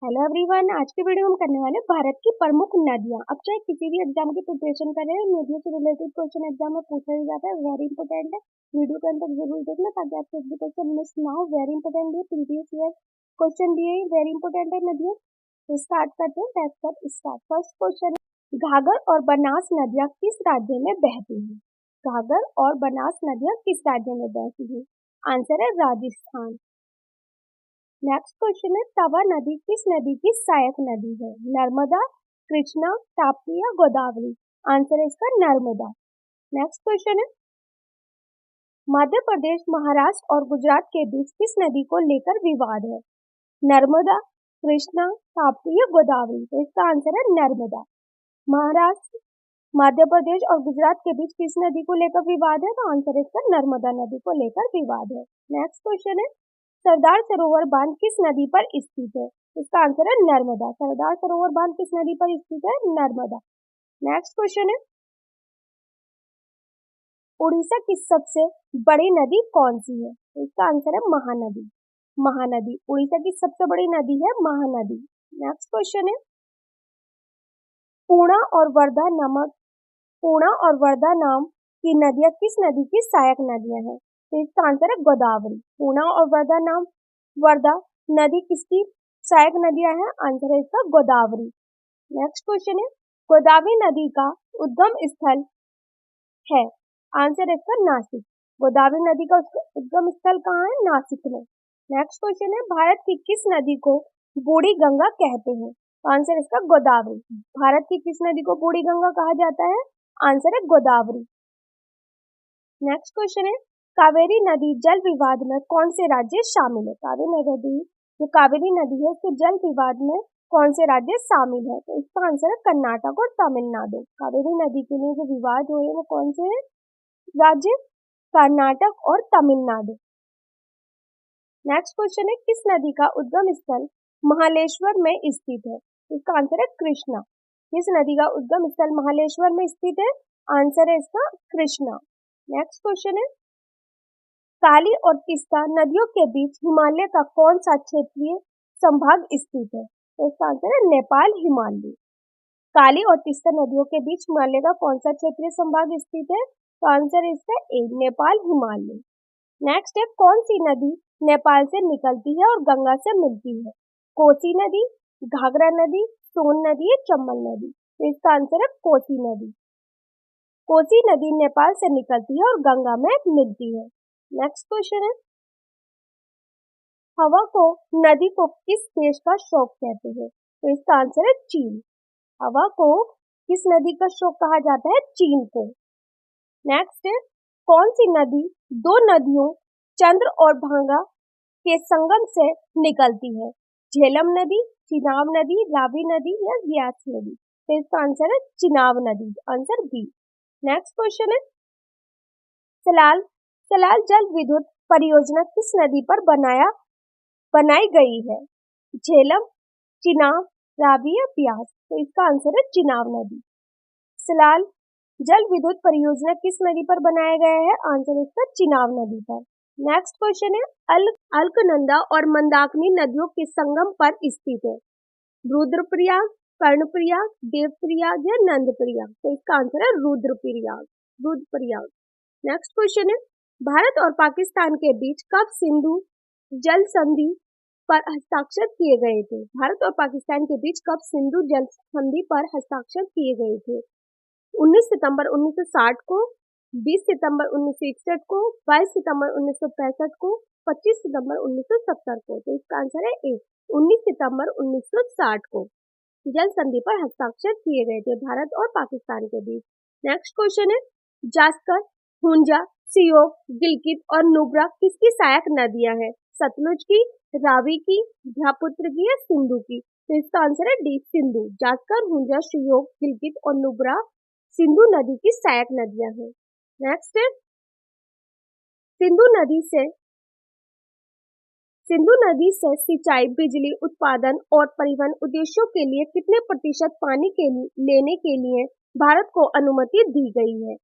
Hello everyone, आज की video हम करने वाले भारत की प्रमुख नदियां। अब चाहे किसी भी एग्जाम की प्रिपरेशन कर रहे हैं, नदियों से रिलेटेड क्वेश्चन एग्जाम में पूछा ही जाता है। वेरी इंपॉर्टेंट है, वीडियो के अंत तक जरूर देखना ताकि आपको एक भी क्वेश्चन मिस ना हो। वेरी इंपॉर्टेंट है, प्रीवियस ईयर क्वेश्चन दिए ही वेरी इंपॉर्टेंट है नदियां। तो स्टार्ट करते हैं। Let's get start. First question है, घाघर और बनास नदियां किस राज्य में बहती हैं? घाघर और बनास नदियां किस राज्य में बहती हैं? आंसर है राजस्थान। नेक्स्ट क्वेश्चन है, तवा नदी किस नदी की सहायक नदी है? नर्मदा, कृष्णा, ताप्ती या गोदावरी? आंसर है इसका नर्मदा। नेक्स्ट क्वेश्चन है, मध्य प्रदेश, महाराष्ट्र और गुजरात के बीच किस नदी को लेकर विवाद है? नर्मदा, कृष्णा, ताप्ती या गोदावरी? तो इसका आंसर है नर्मदा। महाराष्ट्र, मध्य प्रदेश और गुजरात के बीच किस नदी को लेकर विवाद है? तो आंसर है इसका नर्मदा नदी को लेकर विवाद है। नेक्स्ट क्वेश्चन है, सरदार सरोवर बांध किस नदी पर स्थित है? इसका आंसर है नर्मदा। सरदार सरोवर बांध किस नदी पर स्थित है? नर्मदा। नेक्स्ट क्वेश्चन है, उड़ीसा की सबसे बड़ी नदी कौन सी है? इसका आंसर है महानदी। महानदी उड़ीसा की सबसे बड़ी नदी है, महानदी। नेक्स्ट क्वेश्चन है, पूर्णा और वर्धा नामक पूर्णा और वर्धा नाम की नदियां किस नदी की सहायक नदियां हैं? तो इसका आंसर है गोदावरी। पूर्णा और वर्धा नाम वर्धा नदी किसकी सहायक नदियां हैं? आंसर है इसका गोदावरी। नेक्स्ट क्वेश्चन है, गोदावरी नदी का उद्गम स्थल है? आंसर है इसका नासिक। गोदावरी नदी का उद्गम स्थल कहाँ है? नासिक में। नेक्स्ट क्वेश्चन है, भारत की किस नदी को बूढ़ी गंगा कहते हैं? आंसर इसका गोदावरी। भारत की किस नदी को बूढ़ी गंगा कहा जाता है? आंसर है गोदावरी। नेक्स्ट क्वेश्चन है, कावेरी नदी जल विवाद में कौन से राज्य शामिल है? कावेरी नदी है, उसके जल विवाद में कौन से राज्य शामिल है? तो इसका आंसर है कर्नाटक और तमिलनाडु। कावेरी नदी के लिए जो विवाद हुए वो कौन से है राज्य? कर्नाटक और तमिलनाडु। नेक्स्ट क्वेश्चन है, किस नदी का उद्गम स्थल महालेश्वर में स्थित है? इसका आंसर है कृष्णा। किस नदी का उद्गम स्थल महालेश्वर में स्थित है? आंसर है इसका कृष्णा। नेक्स्ट क्वेश्चन है, काली और तीस्ता नदियों के बीच हिमालय का कौन सा क्षेत्रीय संभाग स्थित है? तो इसका आंसर है नेपाल हिमालय। काली और तीस्ता नदियों के बीच हिमालय का कौन सा क्षेत्रीय संभाग स्थित है? तो आंसर है इसका ए, नेपाल हिमालय। नेक्स्ट है, कौन सी नदी नेपाल से निकलती है और गंगा से मिलती है? कोसी नदी, घाघरा नदी, सोन नदी या चंबल नदी? तो इसका आंसर है कोसी नदी। कोसी नदी नेपाल से निकलती है और गंगा में मिलती है। नेक्स्ट क्वेश्चन है, हवा को नदी को किस देश का शौक कहते हैं? तो इसका आंसर है चीन। हवा को किस नदी का शौक कहा जाता है? चीन को। नेक्स्ट है, कौन सी नदी दो नदियों चंद्र और भांगा के संगम से निकलती है? झेलम नदी, चिनाब नदी, रावी नदी या व्यास नदी? तो इसका आंसर है चिनाब नदी। Answer B. नेक्स्ट क्वेश्चन है, सलाल सलाल जल विद्युत परियोजना किस नदी पर बनाई गई है? झेलम, चिनाब, रावी या ब्यास? तो इसका आंसर है चिनाब नदी। सलाल जल विद्युत परियोजना किस नदी पर बनाया गया है? आंसर इसका चिनाब नदी पर। नेक्स्ट क्वेश्चन है, अलकनंदा और मंदाकिनी नदियों के संगम पर स्थित है? रुद्रप्रयाग, कर्णप्रयाग, देवप्रयाग या नंदप्रयाग? तो इसका आंसर है रुद्रप्रयाग। नेक्स्ट क्वेश्चन है, भारत और पाकिस्तान के बीच कब सिंधु जल संधि पर हस्ताक्षर किए गए थे? भारत और पाकिस्तान के बीच कब सिंधु जल संधि पर हस्ताक्षर किए गए थे? 19 सितंबर 1960 को, 20 सितंबर 1961 को, 22 सितंबर 1965 को, 25 सितंबर 1970 को? तो इसका आंसर है ए, 19 सितंबर 1960 को जल संधि पर हस्ताक्षर किए गए थे भारत और पाकिस्तान के बीच। नेक्स्ट क्वेश्चन है, जास्कर, हुंजा, सियोक, गिलगित और नुब्रा किसकी सहायक नदियां हैं? सतलुज की, रावी की, ब्रह्मपुत्र की या सिंधु की? तो इसका आंसर है डी, सिंधु। जास्कर, हुंजा, सियोक, गिलगित और नुब्रा सिंधु नदी की सहायक नदियां हैं। नेक्स्ट है, सिंधु नदी से सिंचाई, बिजली उत्पादन और परिवहन उद्देश्यों के लिए कितने प्रतिशत पानी के लेने के लिए भारत को अनुमति दी गई है?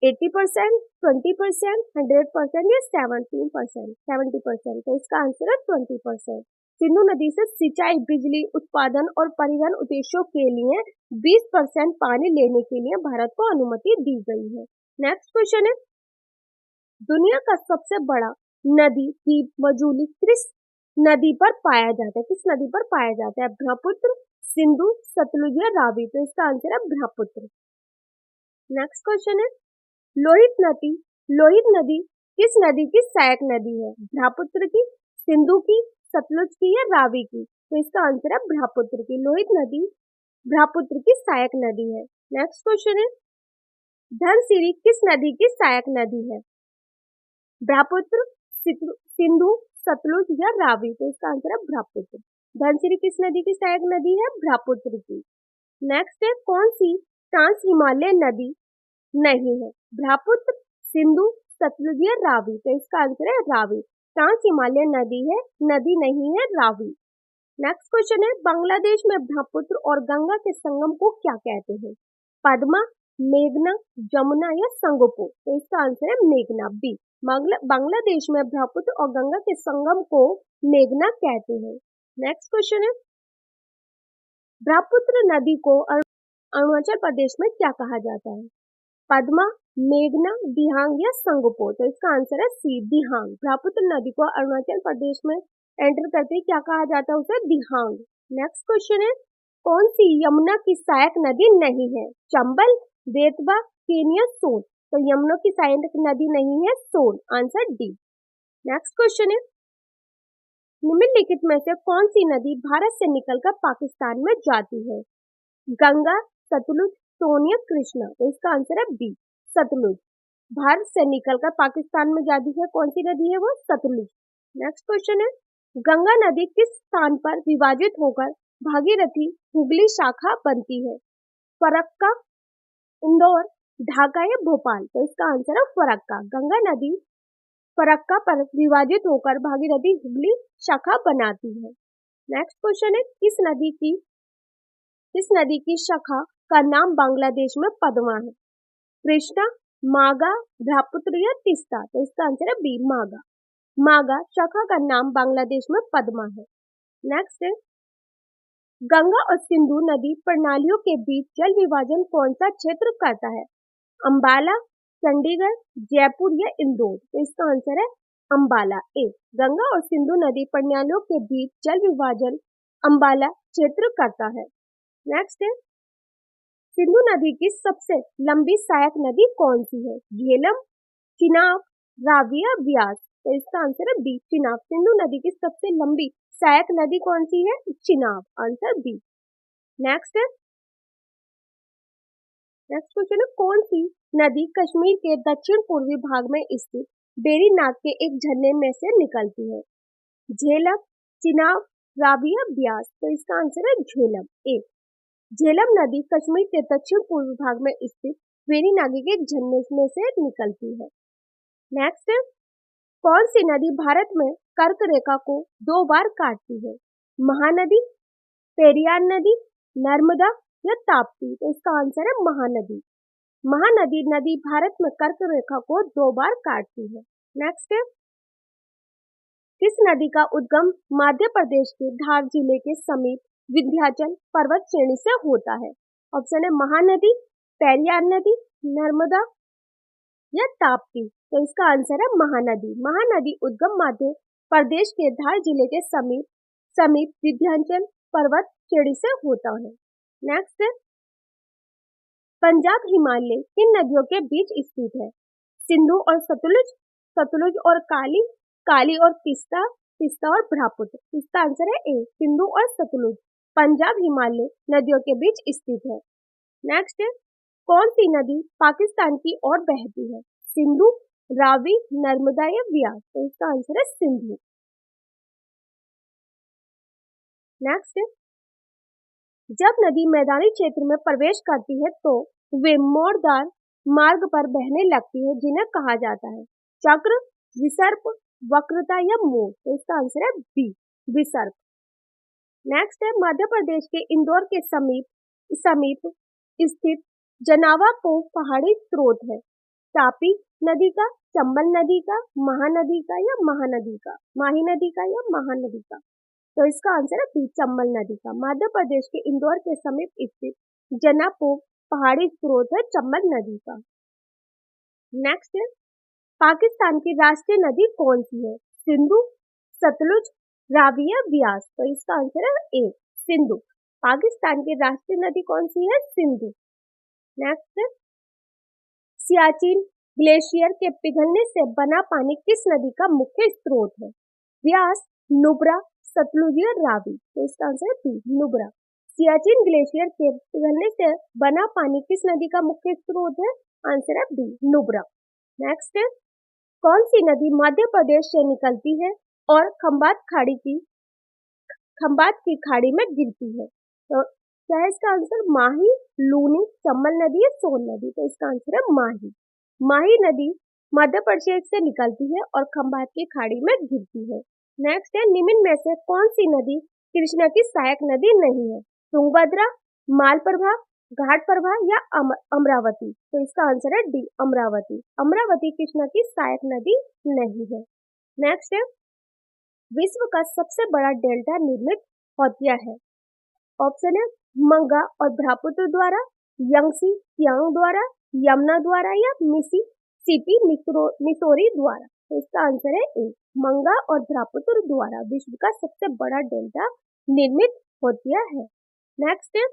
80%, 20%, 100% या 17%, 70%? तो इसका आंसर है 20%। सिंधु नदी से सिंचाई, बिजली उत्पादन और परिवहन उद्देश्यों के लिए 20% पानी लेने के लिए भारत को अनुमति दी गई है। नेक्स्ट क्वेश्चन है, दुनिया का सबसे बड़ा नदी द्वीप मजूली किस नदी पर पाया जाता है? किस नदी पर पाया जाता है? ब्रह्मपुत्र, सिंधु, सतलुज या रावी? तो इसका आंसर है ब्रह्मपुत्र। नेक्स्ट क्वेश्चन है, लोहित नदी किस नदी की सहायक नदी है? ब्रह्मपुत्र की, सिंधु की, सतलुज की या रावी की? तो इसका आंसर है ब्रह्मपुत्र की। लोहित नदी ब्रह्मपुत्र की सहायक नदी है। नेक्स्ट क्वेश्चन है, धनसिरी किस नदी की सहायक नदी है? ब्रह्मपुत्र, सिंधु, सतलुज या रावी? तो इसका आंसर है ब्रह्मपुत्र। धनसिरी किस नदी की सहायक नदी है? ब्रह्मपुत्र की। नेक्स्ट है, कौन सी ट्रांस हिमालय नदी नहीं है? ब्रह्मपुत्र, सिंधु, सतलुज या रावी? तो इसका आंसर है रावी। ट्रांस हिमालय नदी है, नदी नहीं है रावी। नेक्स्ट क्वेश्चन है, बांग्लादेश में ब्रह्मपुत्र और गंगा के संगम को क्या कहते हैं? पद्मा, मेघना, जमुना या संगोपो? तो इसका आंसर है मेघना, बी। बांग्लादेश में ब्रह्मपुत्र और गंगा के संगम को मेघना कहते हैं। नेक्स्ट क्वेश्चन है, ब्रह्मपुत्र नदी को अरुणाचल प्रदेश में क्या कहा जाता है? पद्मा, मेघना, दिहांग या संगोपो? तो इसका आंसर है सी, दिहांग। ब्रह्मपुत्र नदी को अरुणाचल प्रदेश में एंटर करते ही क्या कहा जाता है? उसे दिहांग। नेक्स्ट क्वेश्चन है, कौन सी यमुना की सहायक नदी नहीं है? चंबल, बेतवा, केन या सोन? तो यमुना की सहायक नदी नहीं है सोन, आंसर डी। नेक्स्ट क्वेश्चन है, निम्नलिखित में से कौन सी नदी भारत से निकलकर पाकिस्तान में जाती है? गंगा, सतलुज, सोन या कृष्णा? तो इसका आंसर है बी, सतलुज। भारत से निकलकर पाकिस्तान में जाती है कौन सी नदी है? वो सतलुज। नेक्स्ट क्वेश्चन है, गंगा नदी किस स्थान पर विभाजित होकर भागीरथी हुगली शाखा बनती है? फरक्का, इंदौर, ढाका या भोपाल? तो इसका आंसर है फरक्का। गंगा नदी फरक्का पर विभाजित होकर भागीरथी हुगली शाखा बनाती है। नेक्स्ट क्वेश्चन है, किस नदी की शाखा का नाम बांग्लादेश में पद्मा है? कृष्णा, मागा, ब्रह्मपुत्र या तीस्ता? तो इसका आंसर है बी, मागा। मागा शाखा का नाम बांग्लादेश में पद्मा है। नेक्स्ट है, गंगा और सिंधु नदी प्रणालियों के बीच जल विभाजन कौन सा क्षेत्र करता है? अंबाला, चंडीगढ़, जयपुर या इंदौर? तो इसका आंसर है अंबाला, ए। गंगा और सिंधु नदी प्रणालियों के बीच जल विभाजन अंबाला क्षेत्र करता है। नेक्स्ट है, सिंधु नदी की सबसे लंबी सहायक नदी कौन सी है? झेलम, चिनाब, रावी या ब्यास? तो इसका आंसर है बी, चिनाब। सिंधु नदी की सबसे लंबी सहायक नदी कौन सी है? Chenab, answer B. Next question है, कौन सी नदी कश्मीर के दक्षिण पूर्वी भाग में स्थित बेरी नाग के एक झरने में से निकलती है? झेलम, चिनाब, रावी या ब्यास? तो इसका आंसर है झेलम, ए। झेलम नदी कश्मीर के दक्षिण पूर्वी भाग में स्थित बेरी नाग के एक झरने में से निकलती है। नेक्स्ट, कौन सी नदी भारत में कर्क रेखा को 2 बार काटती है? महानदी, पेरियार नदी, नर्मदा या ताप्ती? तो इसका आंसर है महानदी। महानदी नदी भारत में कर्क रेखा को 2 बार काटती है। नेक्स्ट, किस नदी का उद्गम मध्य प्रदेश के धार जिले के समीप विंध्याचल पर्वत श्रेणी से होता है? ऑप्शन है महानदी, पेरियार नदी, नर्मदा या ताप्ती? तो इसका आंसर है महानदी। महानदी उद्गम मध्य प्रदेश के धार जिले के समीप विंध्याचल पर्वत श्रेणी से होता है। नेक्स्ट, पंजाब हिमालय किन नदियों के बीच स्थित है? सिंधु और सतलुज, सतलुज और काली और तीस्ता और ब्रह्मपुत्र? इसका आंसर है ए, सिंधु और सतलुज पंजाब हिमालय नदियों के बीच स्थित है। नेक्स्ट, कौन सी नदी पाकिस्तान की ओर बहती है? सिंधु, रावी, नर्मदा या व्यास? तो इसका आंसर है सिंधु। नेक्स्ट, जब नदी मैदानी क्षेत्र में प्रवेश करती है तो वे मोड़दार मार्ग पर बहने लगती है, जिन्हें कहा जाता है चक्र, विसर्प, वक्रता या मोड़? तो इसका आंसर है बी, विसर्प। नेक्स्ट है, मध्य प्रदेश के इंदौर के समीप स्थित जनावा को पहाड़ी स्रोत है। तापी नदी का, चंबल नदी का, महानदी का या महानदी का, माही नदी का या महानदी का। तो इसका आंसर है बी, चंबल नदी का। मध्य प्रदेश के इंदौर के समीप स्थित जनापुर पहाड़ी स्रोत है चंबल नदी का। नेक्स्ट है, पाकिस्तान की राष्ट्रीय नदी कौन सी है? सिंधु, सतलुज, रावी या ब्यास। तो इसका आंसर है ए, सिंधु। पाकिस्तान की राष्ट्रीय नदी कौन सी है? सिंधु। नेक्स्ट है, सियाचिन ग्लेशियर के पिघलने से बना पानी किस नदी का मुख्य स्रोत है? ब्यास, नुब्रा, सतलुज या रावी। तो इसका आंसर है बी, नुब्रा। सियाचिन ग्लेशियर के पिघलने से बना पानी किस नदी का मुख्य स्रोत है? आंसर है बी, नुब्रा। नेक्स्ट है, कौन सी नदी मध्य प्रदेश से निकलती है और खंबात की खाड़ी में गिरती है? तो क्या है इसका आंसर? माही, लूनी, चंबल नदी या सोन नदी। तो इसका आंसर है माही। माही नदी मध्य प्रदेश से निकलती है और खंबात की खाड़ी में गिरती है। नेक्स्ट है, निम्न में से कौन सी नदी कृष्णा की सहायक नदी नहीं है? तुंगभद्रा, मालप्रभा, घाटप्रभा या अमरावती। तो इसका आंसर है डी, अमरावती। अमरावती कृष्णा की सहायक नदी नहीं है। नेक्स्ट है, विश्व का सबसे बड़ा डेल्टा निर्मित होतिया है? ऑप्शन है मंगा और ब्रह्मपुत्र द्वारा, यंगसी सियांग द्वारा, यमुना द्वारा या मिसिसिपी मिसौरी द्वारा। तो इसका आंसर है ए, मंगा और ब्रह्मपुत्र द्वारा विश्व का सबसे बड़ा डेल्टा निर्मित होतिया है। नेक्स्ट है,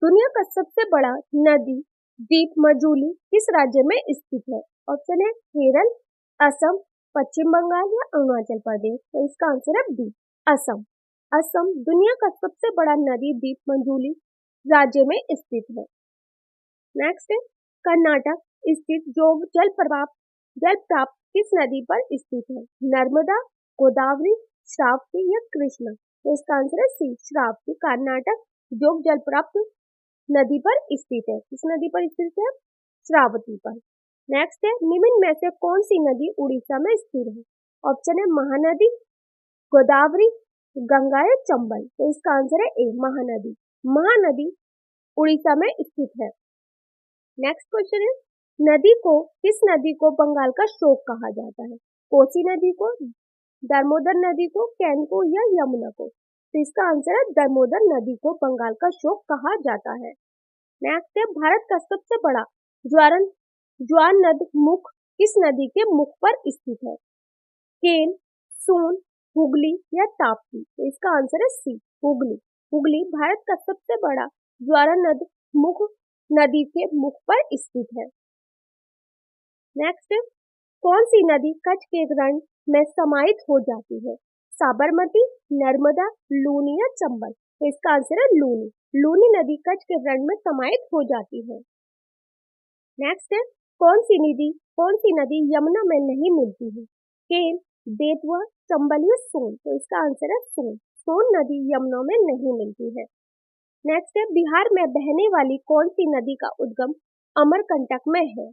दुनिया का सबसे बड़ा नदी द्वीप मजूली किस राज्य में स्थित है? ऑप्शन है केरल, असम, पश्चिम बंगाल या अरुणाचल प्रदेश। तो इसका आंसर है बी, असम। असम दुनिया का सबसे बड़ा नदी द्वीप मंजूली राज्य में स्थित है। नेक्स्ट है, कर्नाटक स्थित जोग जलप्रपात किस नदी पर स्थित है? नर्मदा, गोदावरी, श्रावस्ती या कृष्णा। तो इसका आंसर है सी, श्रावस्ती। कर्नाटक जोग जलप्रपात नदी पर स्थित है। किस नदी पर स्थित है? श्रावस्ती पर। नेक्स्ट है, निम्न में से कौन सी नदी उड़ीसा में स्थित है? ऑप्शन है महानदी, गोदावरी, गंगा या चंबल। तो इसका आंसर है ए, महानदी। महानदी उड़ीसा में स्थित है। नेक्स्ट क्वेश्चन है, किस नदी को बंगाल का शोक कहा जाता है? कोसी नदी को, दामोदर नदी को, कैन को या यमुना को। तो इसका आंसर है दामोदर नदी को बंगाल का शोक कहा जाता है। नेक्स्ट है, भारत का सबसे बड़ा ज्वार नद मुख किस नदी के मुख पर स्थित है? केन, सोन, हुगली या ताप्ती। तो इसका आंसर है सी, हुगली। हुगली भारत का सबसे बड़ा ज्वार नद मुख नदी के मुख पर स्थित है। नेक्स्ट, कौन सी नदी कच्छ के रण में समाहित हो जाती है? साबरमती, नर्मदा, लूनी या चंबल। तो इसका आंसर है लूनी। लूनी नदी कच्छ के रण में समाहित हो जाती है। नेक्स्ट है, कौन सी नदी यमुना में नहीं मिलती है? केन, बेतवा, चंबल या सोन। तो इसका आंसर है सोन। सोन नदी यमुना में नहीं मिलती है। नेक्स्ट है, बिहार में बहने वाली कौन सी नदी का उद्गम अमरकंटक में है?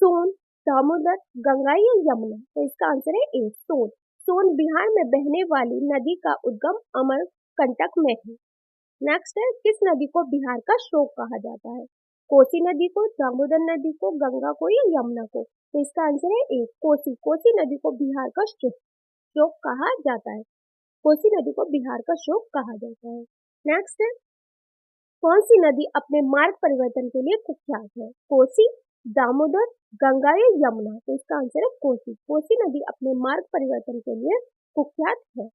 सोन, दामोदर, गंगा या यमुना। तो इसका आंसर है ए, सोन। सोन बिहार में बहने वाली नदी का उद्गम अमरकंटक में है। नेक्स्ट है, किस नदी को बिहार का शोक कहा जाता है? कोसी नदी को, दामोदर नदी को, गंगा को या यमुना को। तो इसका आंसर है ए, कोसी। कोसी नदी को बिहार का शोक कहा जाता है। कोसी नदी को बिहार का शोक कहा जाता है। नेक्स्ट है, कौन सी नदी अपने मार्ग परिवर्तन के लिए कुख्यात है? कोसी, दामोदर, गंगा या यमुना। तो इसका आंसर है कोसी। कोसी नदी अपने मार्ग परिवर्तन के लिए कुख्यात है।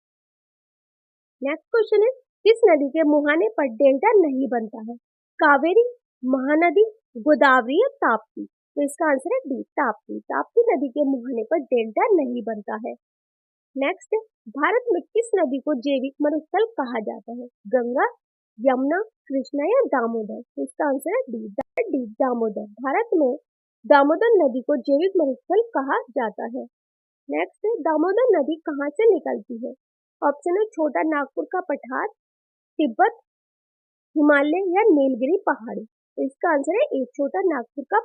नेक्स्ट क्वेश्चन है, किस नदी के मुहाने पर डेल्टा नहीं बनता है? कावेरी, महानदी, गोदावरी या ताप्ती। तो इसका आंसर है डी, ताप्ती। ताप्ती नदी के मुहाने पर डेल्टा नहीं बनता है। नेक्स्ट, भारत में किस नदी को जैविक मरुस्थल कहा जाता है? गंगा, यमुना, कृष्णा या दामोदर। तो इसका आंसर है डी, दामोदर। भारत में दामोदर नदी को जैविक मरुस्थल कहा जाता है। नेक्स्ट है, दामोदर नदी कहाँ से निकलती है? ऑप्शन है छोटा नागपुर का पठार, तिब्बत, हिमालय या नीलगिरी पहाड़ी। तो इसका आंसर है ए, छोटा नागपुर का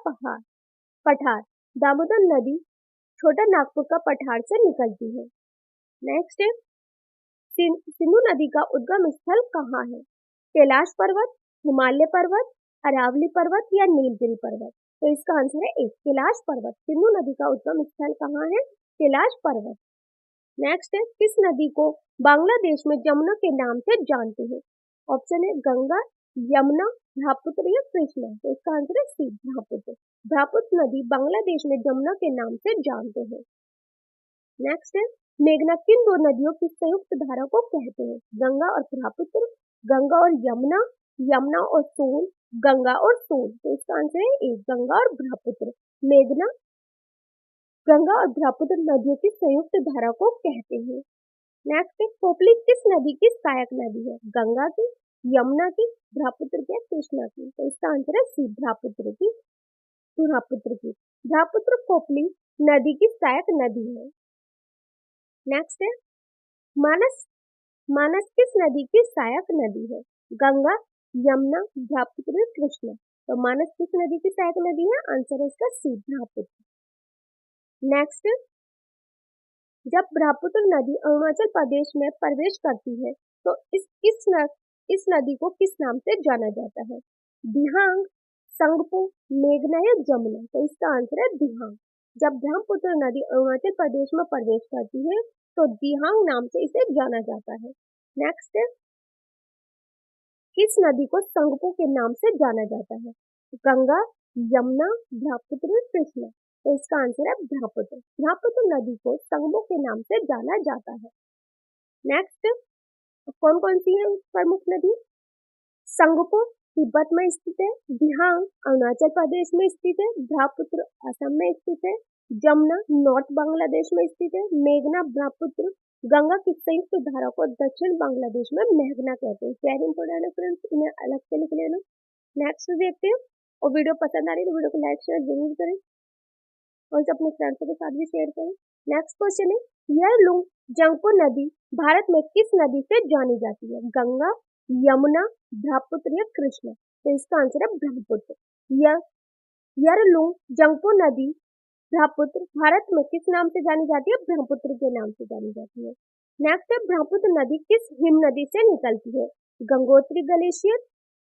पठार। दामोदर नदी छोटा नागपुर का पठार से निकलती है। नेक्स्ट है, सिंधु नदी का उद्गम स्थल कहाँ है? कैलाश पर्वत, हिमालय पर्वत, अरावली पर्वत या नीलगिरी पर्वत। तो इसका आंसर है ए, कैलाश पर्वत। सिंधु नदी का उद्गम स्थल कहाँ है? कैलाश पर्वत। नेक्स्ट है, किस नदी को बांग्लादेश में जमुना के नाम से जानते हैं? ऑप्शन है गंगा, यमुना, ब्रह्मपुत्र या कृष्णा। तो इसका आंसर है सी, ब्रह्मपुत्र। ब्रह्मपुत्र नदी बांग्लादेश में जमुना के नाम से जानते हैं। नेक्स्ट है, मेघना किन दो नदियों की संयुक्त धारा को कहते हैं? गंगा और ब्रह्मपुत्र, गंगा और यमुना, यमुना और सोन, गंगा और सोन। तो इसका आंसर है ए, गंगा और ब्रह्मपुत्र। मेघना गंगा और ब्रह्मपुत्र नदियों की संयुक्त धारा को कहते हैं। नेक्स्ट है, कोपली किस नदी की सहायक नदी है? गंगा की, यमुना की, ब्रह्मपुत्र की, कृष्णा की। तो इसका आंसर है सी, ब्रह्मपुत्र की। ब्रह्मपुत्र कोपली नदी की सहायक नदी है। नेक्स्ट है, मानस मानस किस नदी की सहायक नदी है? गंगा, यमुना, ब्रह्मपुत्र, कृष्णा। तो मानस किस नदी की सहायक नदी है? आंसर है इसका सी, ब्रह्मपुत्र। नेक्स्ट, जब ब्रह्मपुत्र नदी अरुणाचल प्रदेश में प्रवेश करती है तो इस नदी को किस नाम से जाना जाता है? दिहांग, संगपो, मेघना या जमुना। तो इसका आंसर है दिहांग। जब ब्रह्मपुत्र नदी अरुणाचल प्रदेश में प्रवेश करती है तो दिहांग नाम से इसे जाना जाता है। नेक्स्ट, किस नदी को संगपो के नाम से जाना जाता है? गंगा, यमुना, ब्रह्मपुत्र, कृष्णा। तो इसका आंसर है ब्रह्मपुत्र। ब्रह्मपुत्र नदी को संगमों के नाम से जाना जाता है। नेक्स्ट, कौन कौन सी है प्रमुख नदी? संगपो तिब्बत में स्थित है, दिहांग अरुणाचल प्रदेश में स्थित है, ब्रह्मपुत्र असम में स्थित है, जमुना नॉर्थ बांग्लादेश में स्थित है, मेघना ब्रह्मपुत्र गंगा की संयुक्त धारा को दक्षिण बांग्लादेश में मेघना कहते हैं। वेरी इंपॉर्टेंट है फ्रेंड्स, इन्हें अलग से लिख लेना। नेक्स्ट देखते हैं, और वीडियो पसंद आ रही है तो वीडियो को लाइक शेयर जरूर करें और अपने फ्रेंड्स के साथ भी शेयर करें। नेक्स्ट क्वेश्चन है, यरलुंग जंगपो नदी भारत में किस नदी से जानी जाती है? गंगा, यमुना, ब्रह्मपुत्र या कृष्णा। तो इसका आंसर है ब्रह्मपुत्र। यरलुंग जंगपो नदी ब्रह्मपुत्र भारत में किस नाम से जानी जाती है? ब्रह्मपुत्र के नाम से जानी जाती है। नेक्स्ट है, ब्रह्मपुत्र नदी किस हिम नदी से निकलती है? Gangotri glacier,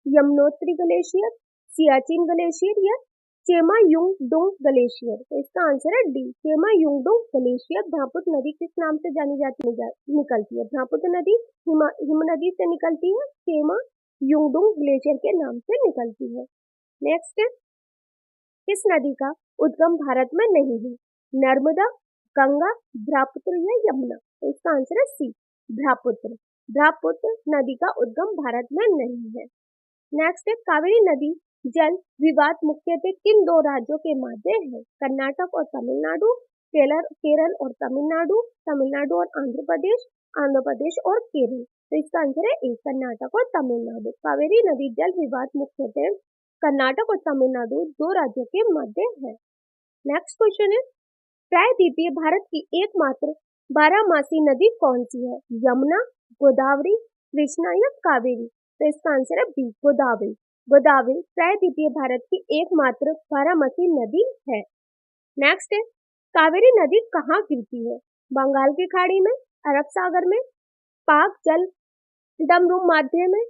Yamunotri glacier, Siachen glacier या चेमायुंगडुंग ग्लेशियर। तो इसका आंसर है डी, चेमायुंगडुंग ग्लेशियर। ब्रह्मपुत्र नदी किस नाम से जानी जाती है निकलती है? ब्रह्मपुत्र नदी हिम नदी से निकलती है, चेमायुंगडुंग ग्लेशियर के नाम से निकलती है। नेक्स्ट, किस नदी का उद्गम भारत में नहीं है? नर्मदा, गंगा, ब्रह्मपुत्र या यमुना। तो इसका आंसर है सी, ब्रह्मपुत्र। ब्रह्मपुत्र नदी का उद्गम भारत में नहीं है। नेक्स्ट है, कावेरी नदी जल विवाद मुख्यतः किन दो राज्यों के मध्य है? कर्नाटक और तमिलनाडु, केरल और तमिलनाडु, तमिलनाडु और आंध्र प्रदेश और केरल। तो इसका आंसर है ए, कर्नाटक और तमिलनाडु। कावेरी नदी जल विवाद मुख्यतः कर्नाटक और तमिलनाडु दो राज्यों के मध्य है। नेक्स्ट क्वेश्चन है, प्रायद्वीपीय भारत की एकमात्र बारहमासी नदी कौन सी है? यमुना, गोदावरी, कृष्णा या कावेरी। तो इसका आंसर है बी, गोदावरी। गोदावरी प्रायद्वीपीय भारत की एकमात्र बारहमासी नदी है। नेक्स्ट है, कावेरी नदी कहाँ गिरती है? बंगाल की खाड़ी में, अरब सागर में, पाक जल डमरू माध्यम में,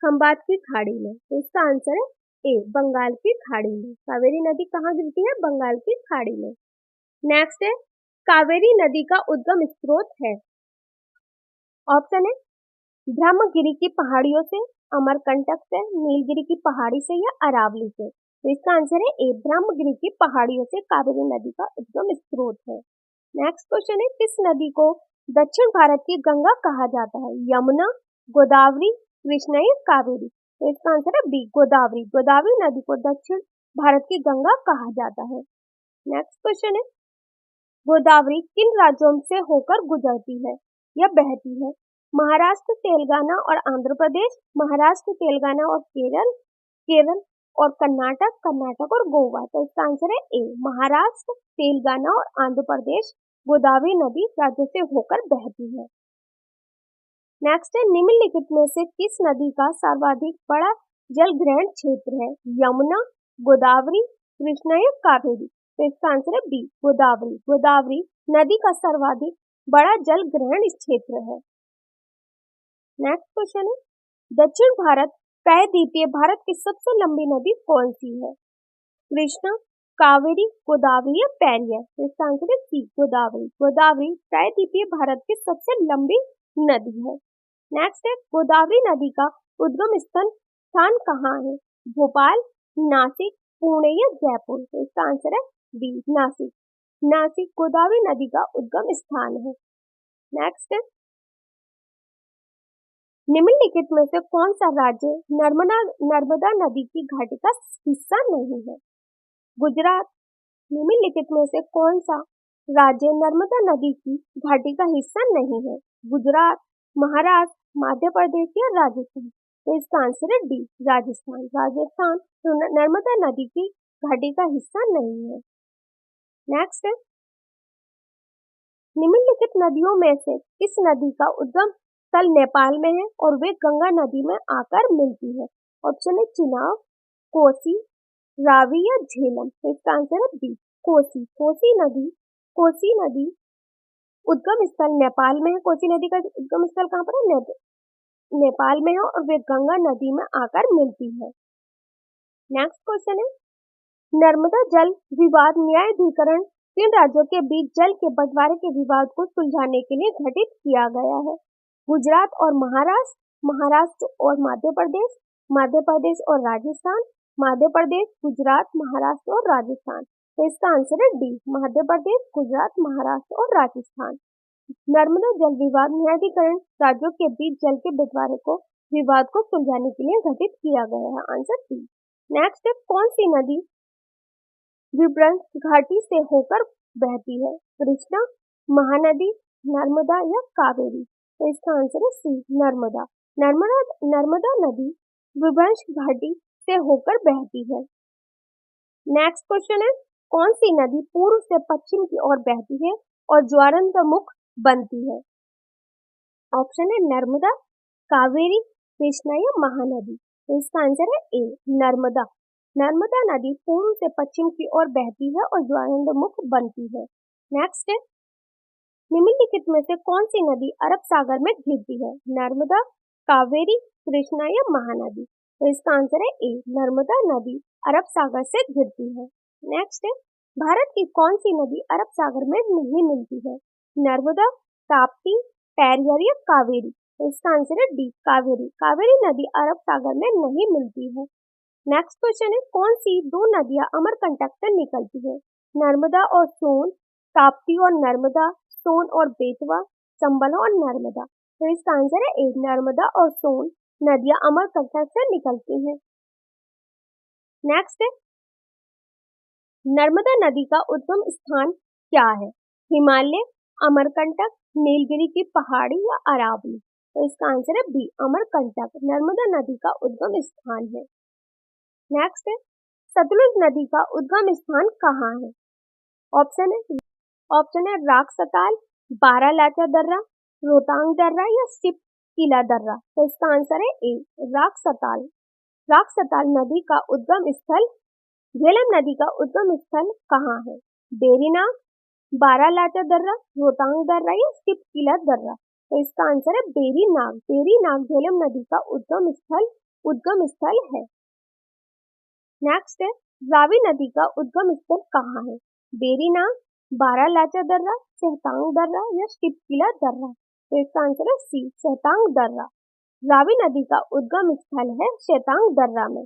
खंबात की खाड़ी में। तो इसका आंसर है ए, बंगाल की खाड़ी में। कावेरी नदी कहाँ गिरती है? बंगाल की खाड़ी में। नेक्स्ट है, कावेरी नदी का उद्गम स्रोत है? ऑप्शन है ब्रह्मगिरी की पहाड़ियों से, अमरकंटक से, नीलगिरी की पहाड़ी से या अरावली से। तो इसका आंसर है ए, ब्रह्मगिरी की पहाड़ियों से कावेरी नदी का उद्गम स्रोत है। नेक्स्ट क्वेश्चन है, किस नदी को दक्षिण भारत की गंगा कहा जाता है? यमुना, गोदावरी, कृष्णा या कावेरी। तो इसका आंसर है बी, गोदावरी। गोदावरी नदी को दक्षिण भारत की गंगा कहा जाता है। नेक्स्ट क्वेश्चन है, गोदावरी किन राज्यों से होकर गुजरती है या बहती है? महाराष्ट्र, तेलंगाना और आंध्र प्रदेश, महाराष्ट्र, तेलंगाना और केरल और कर्नाटक और गोवा। तो इसका आंसर है ए, महाराष्ट्र, तेलंगाना और आंध्र प्रदेश गोदावरी नदी राज्यों से होकर बहती है। नेक्स्ट है, निम्नलिखित में से किस नदी का सर्वाधिक बड़ा जल ग्रहण क्षेत्र है? यमुना, गोदावरी, कृष्णा या कावेरी। तो इसका आंसर है बी, गोदावरी। गोदावरी नदी का सर्वाधिक बड़ा जल ग्रहण क्षेत्र है। नेक्स्ट क्वेश्चन है, दक्षिण भारत प्रायद्वीपीय भारत की सबसे लंबी नदी कौन सी है? कृष्णा, कावेरी, गोदावरी या पेरियार? तो इसका आंसर है सी, गोदावरी। गोदावरी प्रायद्वीपीय भारत की सबसे लंबी नदी है। नेक्स्ट है, गोदावरी नदी का उद्गम स्थान कहाँ है? भोपाल, नासिक, पुणे या जयपुर? तो इसका आंसर है बी, नासिक। नासिक गोदावरी नदी का उद्गम स्थान है। नेक्स्ट है, निम्नलिखित में से कौन सा राज्य नर्मदा नदी की घाटी का हिस्सा नहीं है? गुजरात। निम्नलिखित में से कौन सा राज्य नर्मदा नदी की घाटी का हिस्सा नहीं है? गुजरात, महाराष्ट्र, मध्य प्रदेश या राजस्थान? तो इसका आंसर है डी, राजस्थान। राजस्थान तो नर्मदा नदी की घाटी का हिस्सा नहीं है। नेक्स्ट है, निम्नलिखित नदियों में से किस नदी का उद्गम स्थल नेपाल में है और वे गंगा नदी में आकर मिलती है? ऑप्शन है चिनाब, कोसी, रावी या झेलम? तो इसका आंसर है बी, कोसी। कोसी नदी उद्गम स्थल नेपाल में है। कोसी नदी का उद्गम स्थल कहाँ पर है? नेपाल में है और वे गंगा नदी में आकर मिलती है। नेक्स्ट क्वेश्चन है, नर्मदा जल विवाद न्यायाधिकरण किन राज्यों के बीच जल के बंटवारे के विवाद को सुलझाने के लिए गठित किया गया है? गुजरात और महाराष्ट्र, महाराष्ट्र और मध्य प्रदेश, मध्य प्रदेश और राजस्थान, मध्य प्रदेश, गुजरात, महाराष्ट्र और राजस्थान? तो इसका आंसर है डी, मध्य प्रदेश, गुजरात, महाराष्ट्र और राजस्थान। नर्मदा जल विवाद न्यायाधिकरण राज्यों के बीच जल के बंटवारे को विवाद को सुलझाने के लिए गठित किया गया है। Answer C. नेक्स्ट है, कौन सी नदी विभ्रंश घाटी से होकर बहती है? कृष्णा, महानदी, नर्मदा या कावेरी? तो इसका आंसर है सी, नर्मदा। नर्मदा नदी विभ्रंश घाटी से होकर बहती है। नेक्स्ट क्वेश्चन है, कौन सी नदी पूर्व से पश्चिम की ओर बहती है और ज्वारंतमुख बनती है? ऑप्शन है नर्मदा, कावेरी, कृष्णा या महानदी? तो इसका आंसर है ए, नर्मदा। नर्मदा नदी पूर्व से पश्चिम की ओर बहती है और ज्वारंतमुख बनती है। नेक्स्ट है, निम्नलिखित में से कौन सी नदी अरब सागर में गिरती है? नर्मदा, कावेरी, कृष्णा या महानदी? तो इसका आंसर है ए, नर्मदा नदी अरब सागर से गिरती है। नेक्स्ट है, भारत की कौन सी नदी अरब सागर में नहीं मिलती है? नर्मदा, ताप्ती, पेरियार या कावेरी? तो इसका आंसर है डी, कावेरी। कावेरी नदी अरब सागर में नहीं मिलती है। नेक्स्ट क्वेश्चन है, कौन सी दो नदियां अमरकंटक से निकलती है? नर्मदा और सोन, ताप्ती और नर्मदा, सोन और बेतवा, चंबल और नर्मदा? तो इसका आंसर है ए, नर्मदा और सोन नदियां अमरकंटक से निकलती हैं। नेक्स्ट है, नर्मदा नदी का उद्गम स्थान क्या है? हिमालय, अमरकंटक, नीलगिरी की पहाड़ी या अरावली? तो इसका आंसर है बी, अमरकंटक नर्मदा नदी का उद्गम स्थान है। नेक्स्ट है, सतलुज नदी का उद्गम स्थान कहाँ है? ऑप्शन है राक्सताल, बारालाचा दर्रा, रोहतांग दर्रा या सिपकिला दर्रा? तो इसका आंसर है ए, राक्सताल। राक्सताल नदी का उद्गम स्थल। झेलम नदी का उद्गम स्थल कहाँ है? बेरीनाग, बारालाचा दर्रा, रोहतांग दर्रा या सिपकिला दर्रा? तो इसका आंसर है बेरीनाग। बेरीनाग झेलम नदी का उद्गम स्थल है। नेक्स्ट है, रावी नदी का उद्गम स्थल कहाँ है? बेरीनाग, बारालाचा दर्रा, सहतांग दर्रा या सिपकिला दर्रा? तो इसका आंसर है सी, सहतांग दर्रा। रावी नदी का उद्गम स्थल है सहतांग दर्रा में।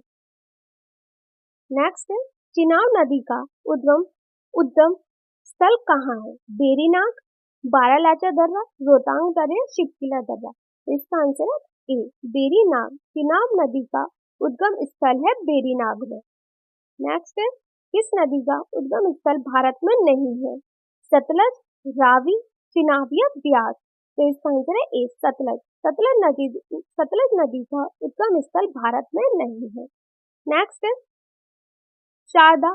नेक्स्ट है, चिनाब नदी का उद्गम स्थल कहाँ है? बेरीनाग, बारालाचा दर्रा, रोहतांग दर्रा, सिपकिला दर्रा? तो इसका आंसर है ए, बेरीनाग। चिनाब नदी का उद्गम स्थल है बेरीनाग में। नेक्स्ट है, किस नदी का उद्गम स्थल भारत में नहीं है? सतलज, रावी, चिनाब या ब्यास? तो इसका आंसर है ए, सतलज। सतलज नदी का उद्गम स्थल भारत में नहीं है। नेक्स्ट है, शारदा,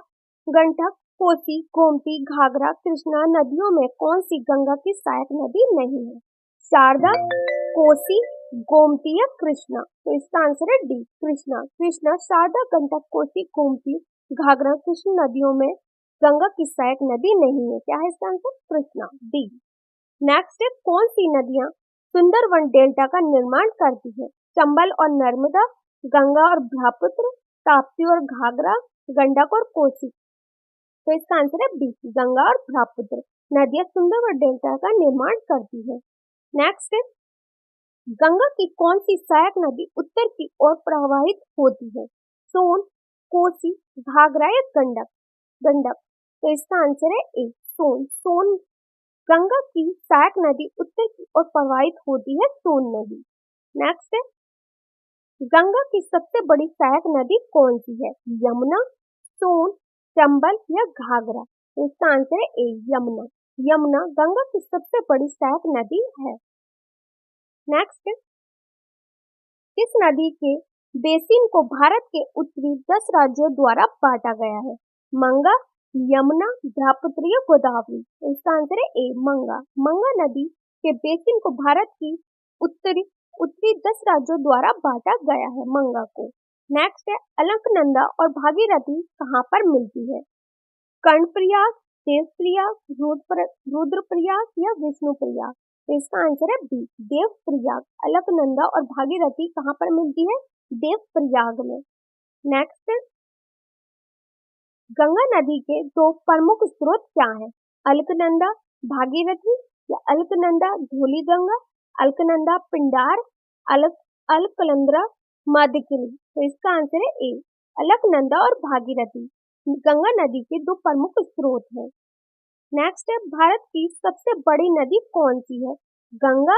गंडक, कोसी, गोमती, घाघरा, कृष्णा नदियों में कौन सी गंगा की सहायक नदी नहीं है? शारदा, कोसी, गोमती या कृष्णा? तो इसका आंसर है डी, कृष्णा। कृष्णा शारदा, गंडक, कोसी, गोमती, घाघरा, कृष्ण नदियों में गंगा की सहायक नदी नहीं है। क्या है इसका आंसर? कृष्णा, डी। नेक्स्ट है, कौन सी नदियां सुंदरवन डेल्टा का निर्माण करती है? चंबल और नर्मदा, गंगा और ब्रह्मपुत्र, ताप्ती और घाघरा, गंडक और कोसी? तो इसका आंसर है बी, गंगा और ब्रह्मपुत्र। नदियां सुंदर डेल्टा का निर्माण करती है। नेक्स्ट है, गंगा की कौन सी सहायक नदी उत्तर की ओर प्रवाहित होती है? सोन, कोसी, घाघरा या गंडक? गंडक। तो इसका आंसर है ए, सोन। सोन गंगा की सहायक नदी उत्तर की ओर प्रवाहित होती है, सोन नदी। नेक्स्ट है, गंगा की सबसे बड़ी सहायक नदी कौन सी है? यमुना, सोन, चंबल या घाघरा? तो इसका आंसर है ए, यमुना। यमुना गंगा की सबसे बड़ी सहायक नदी है। नेक्स्ट है, किस नदी के बेसिन को भारत के उत्तरी 10 राज्यों द्वारा बांटा गया है? गंगा, यमुना, ब्रह्मपुत्र या गोदावरी? तो इसका आंसर है ए, गंगा। गंगा नदी के बेसिन को भारत की उत्तरी 10 राज्यों द्वारा बांटा गया है, गंगा को। नेक्स्ट है, अलकनंदा और भागीरथी कहाँ पर मिलती है? कर्णप्रयाग, देवप्रयाग, रुद्रप्रयाग या विष्णुप्रयाग? तो इसका आंसर है बी, देवप्रयाग। अलकनंदा और भागीरथी कहाँ पर मिलती है? देवप्रयाग में। नेक्स्ट, गंगा नदी के दो प्रमुख स्रोत क्या हैं? अलकनंदा, भागीरथी या अलकनंदा धौलीगंगा, अलकनंदा पिंडार, अलकनंदा मध्यकिनी? तो इसका आंसर है ए, अलकनंदा और भागीरथी गंगा नदी के दो प्रमुख स्रोत हैं। नेक्स्ट है, भारत की सबसे बड़ी नदी कौन सी है? गंगा,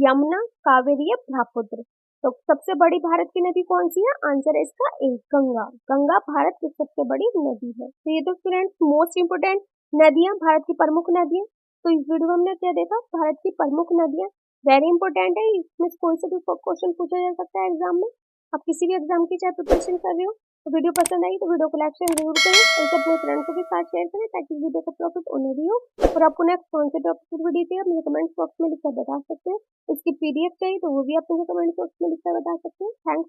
यमुना, कावेरी या ब्रह्मपुत्र? तो सबसे बड़ी भारत की नदी कौन सी है? आंसर है इसका ए, गंगा। गंगा भारत की सबसे बड़ी नदी है। तो ये तो स्टूडेंट्स मोस्ट इंपोर्टेंट नदियां, भारत की प्रमुख नदियां। तो इस वीडियो में हमने क्या देखा? भारत की प्रमुख नदियां वेरी इंपॉर्टेंट है। इसमें कोई से भी क्वेश्चन पूछा जा सकता है एग्जाम में। आप किसी भी एग्जाम की चाहे प्रिपरेशन कर रहे हो, तो वीडियो पसंद आई तो वीडियो को लाइक शेयर जरूर करें और अपने फ्रेंड्स के साथ शेयर करें ताकि वीडियो का प्रॉफिट उन्हें भी हो। और आपको नेक्स्ट कौन से टॉपिक की वीडियो चाहिए आप मुझे कमेंट बॉक्स में लिखकर बता सकते हैं। इसकी पीडीएफ चाहिए तो वो भी आप मुझे कमेंट बॉक्स में लिखकर बता सकते हैं। थैंक्स।